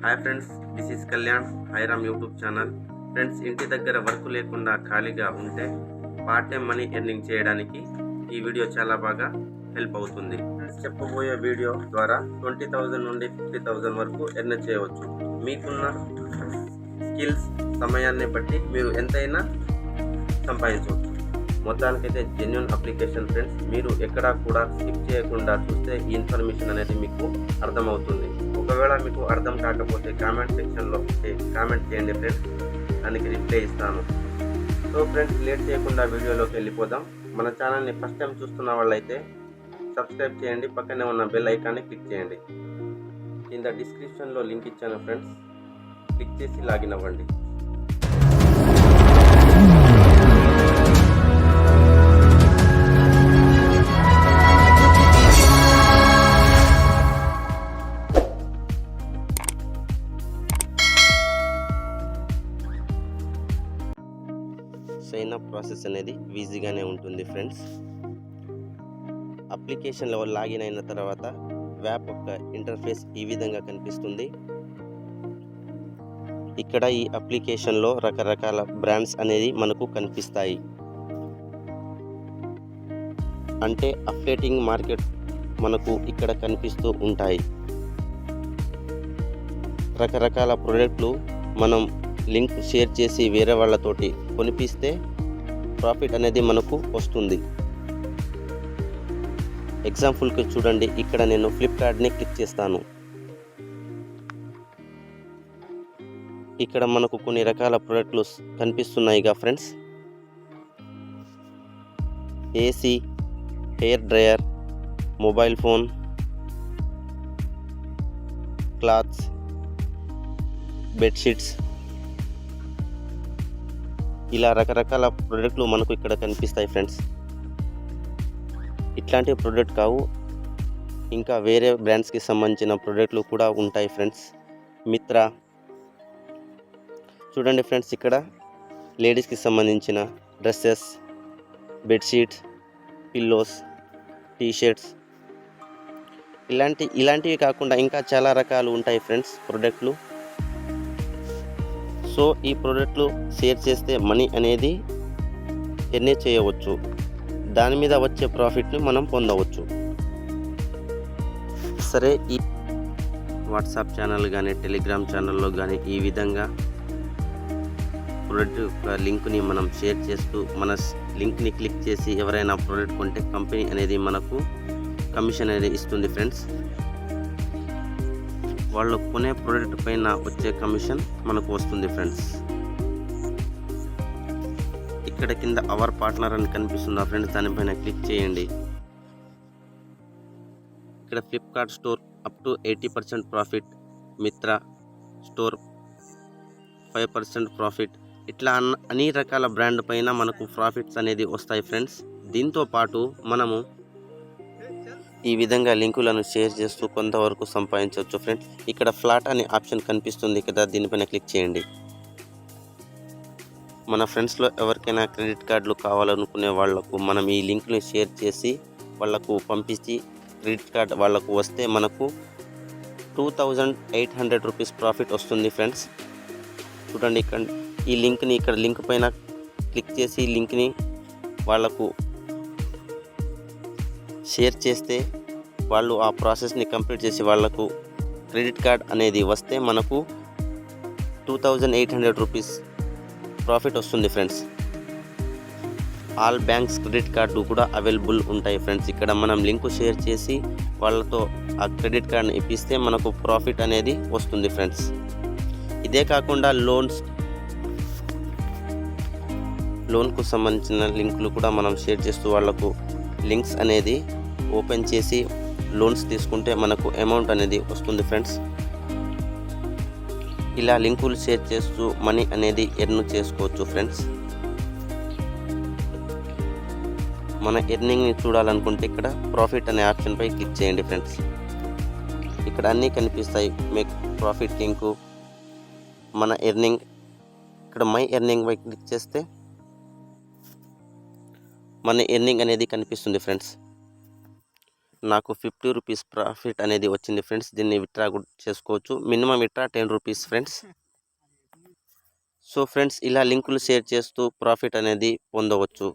Hi friends, this is Kalyan Hairam YouTube channel. Friends, ఇంటి దగ్గర work లేకుండా ఖాళీగా ఉంటే పార్ట్ టైం మనీ ఎర్నింగ్ చేయడానికి ఈ వీడియో చాలా బాగా హెల్ప్ అవుతుంది. ఫ్రెండ్స్, చెప్పబోయే వీడియో ద్వారా 20,000 నుండి 50,000 వరకు ఎర్న్ చేయవచ్చు. మీకున్న స్కిల్స్ సమయాన్ని బట్టి మీరు ఎంతైనా సంపాదించవచ్చు. మొత్తానికైతే జెన్యూన్ అప్లికేషన్ ఫ్రెండ్స్. మీరు ఎక్కడా కూడా స్కిప్ చేయకుండా చూస్తే ఈ ఇన్ఫర్మేషన్ అనేది మీకు అర్థమవుతుంది. ఒకవేళ మీకు అర్థం కాకపోతే కామెంట్ సెక్షన్లో కామెంట్ చేయండి ఫ్రెండ్స్, దానికి రిప్లై ఇస్తాను. సో ఫ్రెండ్స్, లేట్ చేయకుండా వీడియోలోకి వెళ్ళిపోదాం. మన ఛానల్ని ఫస్ట్ టైం చూస్తున్న వాళ్ళైతే సబ్స్క్రైబ్ చేయండి, పక్కనే ఉన్న బెల్ ఐకాన్ని క్లిక్ చేయండి. కింద డిస్క్రిప్షన్లో లింక్ ఇచ్చాను ఫ్రెండ్స్, క్లిక్ చేసి లాగిన్ అవ్వండి. సైన్ అప్ ప్రాసెస్ అనేది ఈజీగానే ఉంటుంది ఫ్రెండ్స్. అప్లికేషన్లో లాగిన్ అయిన తర్వాత యాప్ యొక్క ఇంటర్ఫేస్ ఈ విధంగా కనిపిస్తుంది. ఇక్కడ ఈ అప్లికేషన్లో రకరకాల బ్రాండ్స్ అనేది మనకు కనిపిస్తాయి. అంటే అప్డేటింగ్ మార్కెట్ మనకు ఇక్కడ కనిపిస్తూ ఉంటాయి. రకరకాల ప్రోడక్ట్లు మనం లింక్ షేర్ చేసి వేరే వాళ్ళతోటి కొనిపిస్తే ప్రాఫిట్ అనేది మనకు వస్తుంది. ఎగ్జాంపుల్కి చూడండి, ఇక్కడ నేను ఫ్లిప్కార్ట్ని క్లిక్ చేస్తాను. ఇక్కడ మనకు కొన్ని రకాల ప్రోడక్ట్లు కనిపిస్తున్నాయిగా friends. AC, hair dryer, mobile phone, clothes, bedsheets, ఇలా రకరకాల ప్రోడక్ట్లు మనకు ఇక్కడ కనిపిస్తాయి ఫ్రెండ్స్. ఇట్లాంటి ప్రోడక్ట్ కావు, ఇంకా వేరే బ్రాండ్స్కి సంబంధించిన ప్రోడక్ట్లు కూడా ఉంటాయి ఫ్రెండ్స్. మిత్రా చూడండి ఫ్రెండ్స్, ఇక్కడ లేడీస్కి సంబంధించిన డ్రెస్సెస్, బెడ్షీట్స్, పిల్లోస్, టీషర్ట్స్, ఇలాంటివి కాకుండా ఇంకా చాలా రకాలు ఉంటాయి ఫ్రెండ్స్ ప్రోడక్ట్లు. సో ఈ ప్రోడక్ట్లు షేర్ చేస్తే మనీ అనేది ఎర్న్ చేయవచ్చు. దాని మీద వచ్చే ప్రాఫిట్ని మనం పొందవచ్చు. సరే, ఈ వాట్సాప్ ఛానల్ కానీ టెలిగ్రామ్ ఛానల్లో కానీ ఈ విధంగా ప్రోడక్ట్ యొక్క లింక్ని మనం షేర్ చేస్తూ మన లింక్ని క్లిక్ చేసి ఎవరైనా ప్రోడక్ట్ కొంటే కంపెనీ అనేది మనకు కమిషన్ అనేది ఇస్తుంది ఫ్రెండ్స్. వాళ్ళు కొనే ప్రోడక్ట్ పైన వచ్చే కమిషన్ మనకు వస్తుంది ఫ్రెండ్స్. ఇక్కడ కింద అవర్ పార్ట్నర్ అని కనిపిస్తుందా ఫ్రెండ్స్, దానిపైన క్లిక్ చేయండి. ఇక్కడ Flipkart store up to 80% profit, Mitra store 5% profit, ఇట్లా అన్ని రకాల బ్రాండ్ పైన మనకు ప్రాఫిట్స్ అనేది వస్తాయి ఫ్రెండ్స్. దీంతో పాటు మనము ఈ విధంగా లింకులను షేర్ చేస్తూ కొంతవరకు సంపాదించవచ్చు ఫ్రెండ్స్. ఇక్కడ ఫ్లాట్ అనే ఆప్షన్ కనిపిస్తుంది కదా, దీనిపైన క్లిక్ చేయండి. మన ఫ్రెండ్స్లో ఎవరికైనా క్రెడిట్ కార్డులు కావాలనుకునే వాళ్లకు మనం ఈ లింక్ని షేర్ చేసి వాళ్లకు పంపించి క్రెడిట్ కార్డ్ వాళ్లకు వస్తే మనకు 2,800 రూపీస్ ప్రాఫిట్ వస్తుంది ఫ్రెండ్స్. చూడండి, ఇక్కడ ఈ లింక్ని ఇక్కడ లింక్ పైన క్లిక్ చేసి లింక్ని వాళ్లకు షేర్ చేస్తే వాళ్ళు ఆ ప్రాసెస్ని కంప్లీట్ చేసి వాళ్లకు క్రెడిట్ కార్డ్ అనేది వస్తే మనకు 2,800 రూపీస్ ప్రాఫిట్ వస్తుంది friends. All banks credit card కూడా అవైలబుల్ ఉంటాయి ఫ్రెండ్స్. ఇక్కడ మనం లింక్ షేర్ చేసి వాళ్ళతో ఆ క్రెడిట్ కార్డ్ని ఇప్పిస్తే మనకు ప్రాఫిట్ అనేది వస్తుంది ఫ్రెండ్స్. ఇదే కాకుండా లోన్కు సంబంధించిన లింకులు కూడా మనం షేర్ చేస్తూ వాళ్లకు లింక్స్ అనేది ఓపెన్ చేసి లోన్స్ తీసుకుంటే మనకు అమౌంట్ అనేది వస్తుంది ఫ్రెండ్స్. ఇలా లింకులు షేర్ చేస్తూ మనీ అనేది ఎర్న్ చేసుకోవచ్చు ఫ్రెండ్స్. మన ఎర్నింగ్ని చూడాలనుకుంటే ఇక్కడ ప్రాఫిట్ అనే ఆప్షన్పై క్లిక్ చేయండి ఫ్రెండ్స్. ఇక్కడ అన్నీ కనిపిస్తాయి. మేక్ ప్రాఫిట్ లింకు, మన ఎర్నింగ్, ఇక్కడ మై ఎర్నింగ్ పై క్లిక్ చేస్తే మన ఎర్నింగ్ అనేది కనిపిస్తుంది ఫ్రెండ్స్. నాకు 50 రూపీస్ ప్రాఫిట్ అనేది వచ్చింది ఫ్రెండ్స్. దీన్ని విత్డ్రా చేసుకోవచ్చు. Minimum withdraw 10 rupees friends. So friends, ఇలా లింకులు షేర్ చేస్తూ ప్రాఫిట్ అనేది పొందవచ్చు.